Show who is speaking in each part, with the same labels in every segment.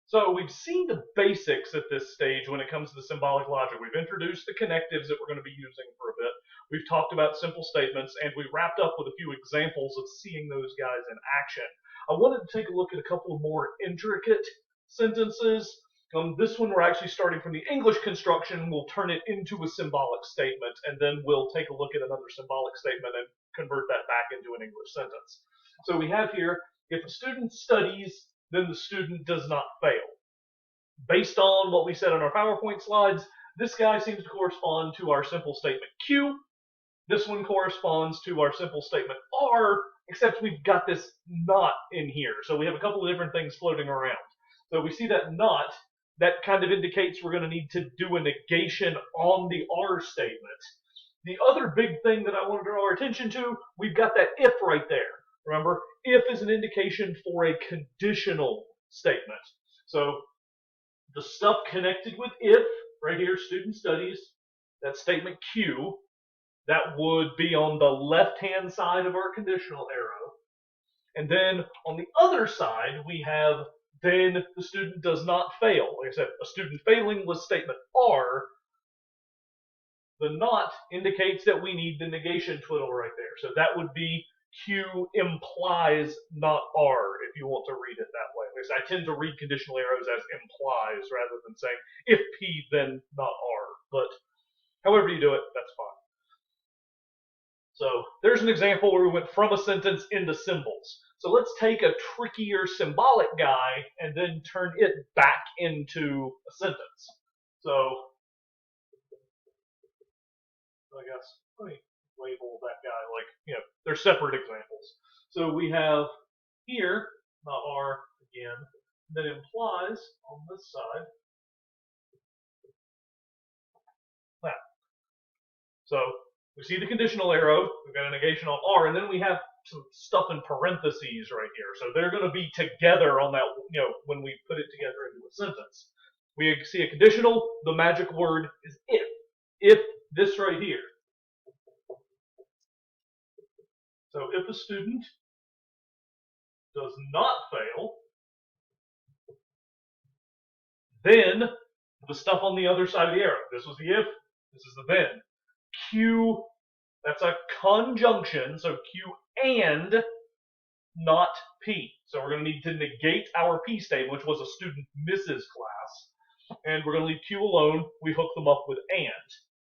Speaker 1: So we've seen the basics at this stage when it comes to symbolic logic. We've introduced the connectives that we're going to be using for a bit. We've talked about simple statements, and we wrapped up with a few examples of seeing those guys in action. I wanted to take a look at a couple of more intricate sentences. This one we're actually starting from the English construction. We'll turn it into a symbolic statement, and then we'll take a look at another symbolic statement and convert that back into an English sentence. So we have here, if a student studies, then the student does not fail. Based on what we said on our PowerPoint slides, this guy seems to correspond to our simple statement Q. This one corresponds to our simple statement R, except we've got this not in here. So we have a couple of different things floating around. So we see that not, that kind of indicates we're going to need to do a negation on the R statement. The other big thing that I want to draw our attention to, we've got that if right there. Remember, if is an indication for a conditional statement. So the stuff connected with if, right here, student studies, that statement Q, that would be on the left-hand side of our conditional arrow. And then on the other side, we have then the student does not fail. Like I said, a student failing was statement R. The not indicates that we need the negation twiddle right there. So that would be Q implies not R, if you want to read it that way. Because I tend to read conditional arrows as implies rather than saying if P, then not R. But however you do it, that's fine. So there's an example where we went from a sentence into symbols. So let's take a trickier symbolic guy and then turn it back into a sentence. So I guess let me label that guy like, they're separate examples. So we have here, not R again, that implies on this side that. So we see the conditional arrow, we've got a negation on R, and then we have some stuff in parentheses right here. So they're going to be together on that, when we put it together into a sentence. We see a conditional, the magic word is if. If this right here. So if a student does not fail, then the stuff on the other side of the arrow. This was the if, this is the then. Q, that's a conjunction, so Q and not P. So we're going to need to negate our P statement, which was a student misses class, and we're going to leave Q alone. We hook them up with and.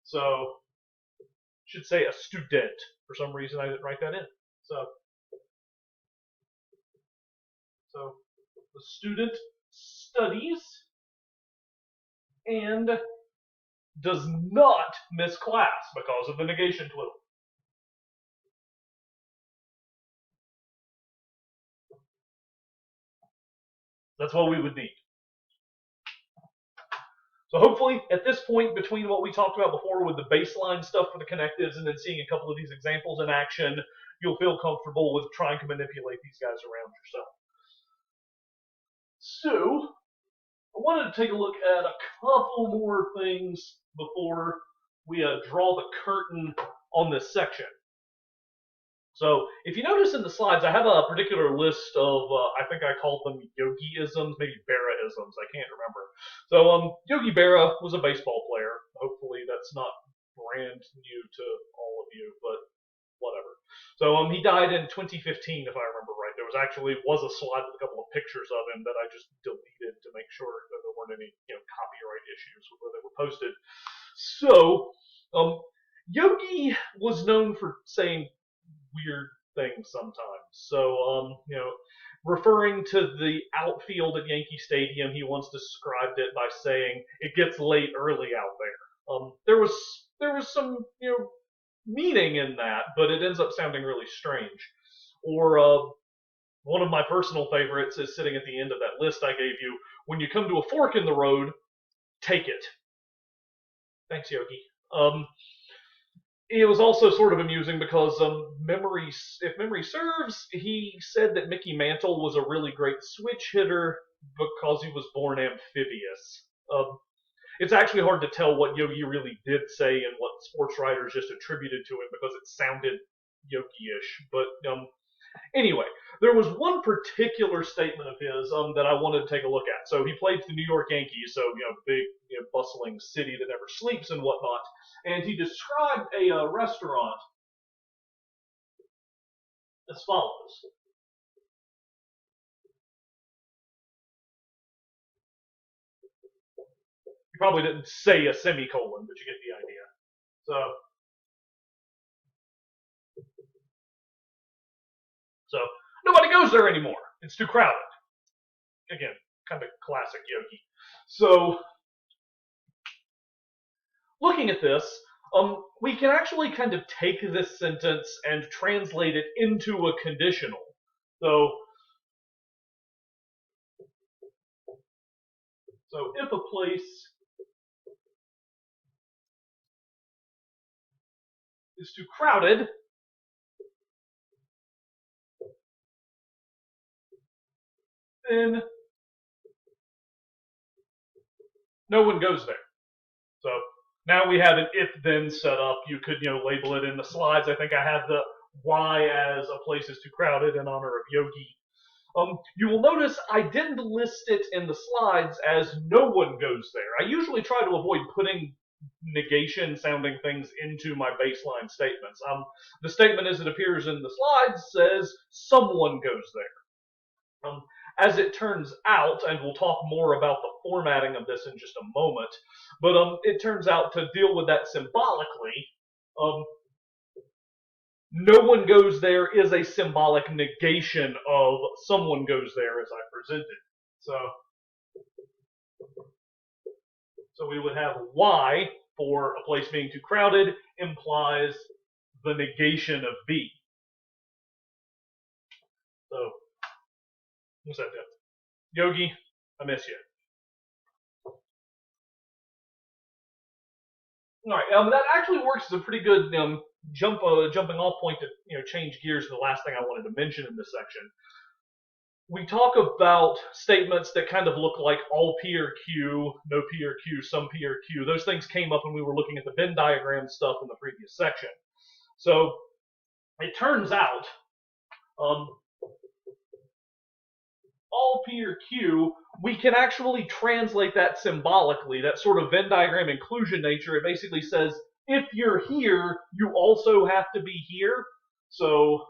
Speaker 1: So should say a student. For some reason I didn't write that in. So the student studies and does not miss class because of the negation twiddle. That's what we would need. So hopefully, at this point, between what we talked about before with the baseline stuff for the connectives and then seeing a couple of these examples in action, you'll feel comfortable with trying to manipulate these guys around yourself. So, I wanted to take a look at a couple more things before we draw the curtain on this section. So, if you notice in the slides, I have a particular list of, I think I called them Yogi-isms, maybe Berra-isms, I can't remember. So, Yogi Berra was a baseball player. Hopefully that's not brand new to all of you, but whatever. So, he died in 2015, if I remember right. There was a slide with a couple of pictures of him that I just deleted to make sure that there weren't any, copyright issues where they were posted. So, Yogi was known for saying weird things sometimes. So, referring to the outfield at Yankee Stadium, he once described it by saying, "It gets late early out there." There was some, meaning in that, but it ends up sounding really strange. Or one of my personal favorites is sitting at the end of that list I gave you. When you come to a fork in the road, take it. Thanks, Yogi. It was also sort of amusing because if memory serves, he said that Mickey Mantle was a really great switch hitter because he was born amphibious. It's actually hard to tell what Yogi really did say and what sports writers just attributed to him because it sounded Yogi-ish. But Anyway, there was one particular statement of his that I wanted to take a look at. So he played for the New York Yankees, so big, bustling city that never sleeps and whatnot. And he described a restaurant as follows. He probably didn't say a semicolon, but you get the idea. So nobody goes there anymore. It's too crowded. Again, kind of classic Yogi. So looking at this, we can actually kind of take this sentence and translate it into a conditional. So if a place is too crowded, then no one goes there. So now we have an if-then set up. You could, label it in the slides. I think I have the why as a place is too crowded in honor of Yogi. You will notice I didn't list it in the slides as no one goes there. I usually try to avoid putting negation-sounding things into my baseline statements. The statement as it appears in the slides says someone goes there. As it turns out, and we'll talk more about the formatting of this in just a moment, but it turns out to deal with that symbolically, no one goes there is a symbolic negation of someone goes there as I presented. So we would have why for a place being too crowded implies the negation of be. So what's that? Yogi, I miss you. All right, that actually works as a pretty good jumping off point to change gears to the last thing I wanted to mention in this section. We talk about statements that kind of look like all P or Q, no P or Q, some P or Q. Those things came up when we were looking at the Venn diagram stuff in the previous section. So it turns out all P or Q, we can actually translate that symbolically, that sort of Venn diagram inclusion nature. It basically says, if you're here, you also have to be here. So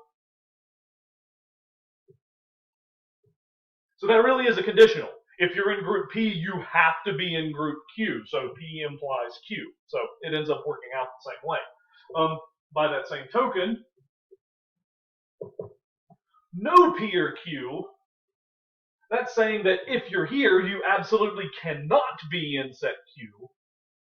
Speaker 1: that really is a conditional. If you're in group P, you have to be in group Q. So P implies Q. So it ends up working out the same way. By that same token, no P or Q, that's saying that if you're here, you absolutely cannot be in set Q.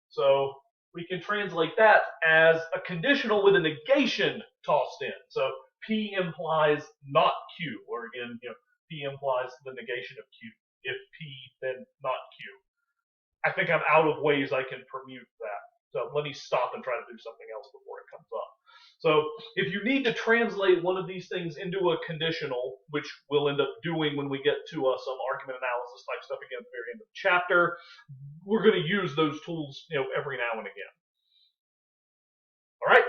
Speaker 1: So we can translate that as a conditional with a negation tossed in. So P implies not Q, or again, P implies the negation of Q. If P, then not Q. I think I'm out of ways I can permute that. So let me stop and try to do something else before it comes up. So if you need to translate one of these things into a conditional, which we'll end up doing when we get to some argument analysis type stuff again at the very end of the chapter, we're going to use those tools, every now and again. All right?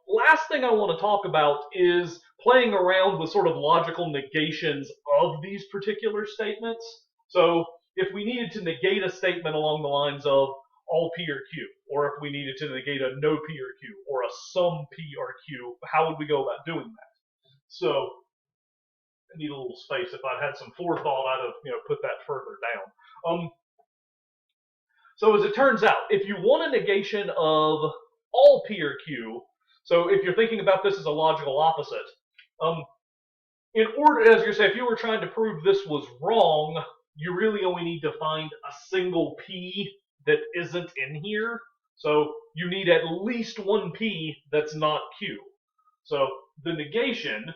Speaker 1: Last thing I want to talk about is playing around with sort of logical negations of these particular statements. So if we needed to negate a statement along the lines of all P or Q, or if we needed to negate a no P or Q, or a some P or Q, how would we go about doing that? So I need a little space. If I'd had some forethought, I'd have put that further down. So as it turns out, if you want a negation of all P or Q, so if you're thinking about this as a logical opposite, in order, as you say, if you were trying to prove this was wrong, you really only need to find a single P that isn't in here. So you need at least one P that's not Q. So the negation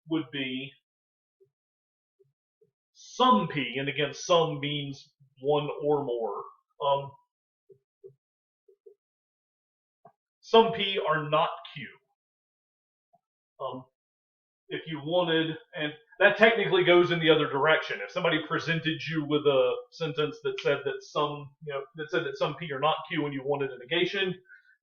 Speaker 1: would be some P, and again, some means one or more. Some P are not Q. If you wanted, and that technically goes in the other direction. If somebody presented you with a sentence that said that some P are not Q and you wanted a negation,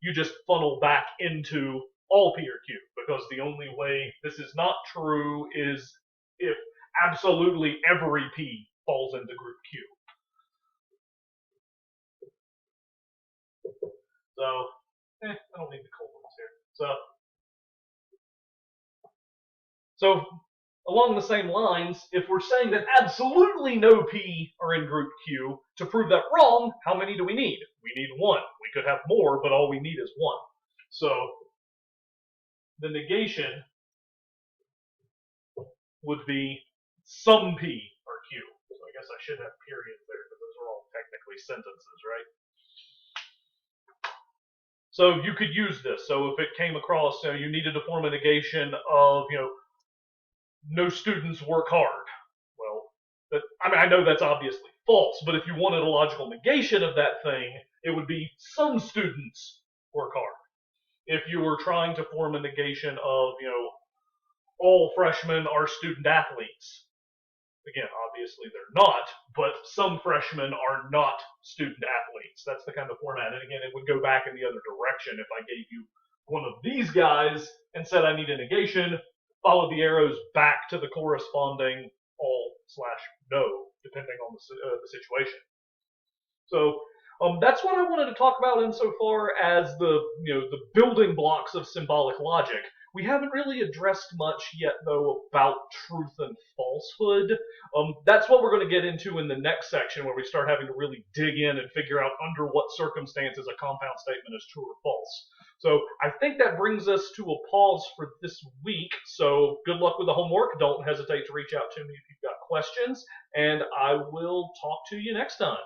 Speaker 1: you just funnel back into all P or Q, because the only way this is not true is if absolutely every P falls into group Q. So, I don't need the colons here. So along the same lines, if we're saying that absolutely no P are in group Q, to prove that wrong, how many do we need? We need one. We could have more, but all we need is one. So the negation would be some P or Q. So I guess I should have periods there, because those are all technically sentences, right? So you could use this. So if it came across, you needed to form a negation of, no students work hard. Well, I know that's obviously false, but if you wanted a logical negation of that thing, it would be some students work hard. If you were trying to form a negation of, all freshmen are student athletes. Again, obviously they're not, but some freshmen are not student athletes. That's the kind of format. And again, it would go back in the other direction if I gave you one of these guys and said I need a negation, follow the arrows back to the corresponding all/no, depending on the situation. So that's what I wanted to talk about insofar as the building blocks of symbolic logic. We haven't really addressed much yet, though, about truth and falsehood. That's what we're going to get into in the next section, where we start having to really dig in and figure out under what circumstances a compound statement is true or false. So I think that brings us to a pause for this week. So good luck with the homework. Don't hesitate to reach out to me if you've got questions, and I will talk to you next time.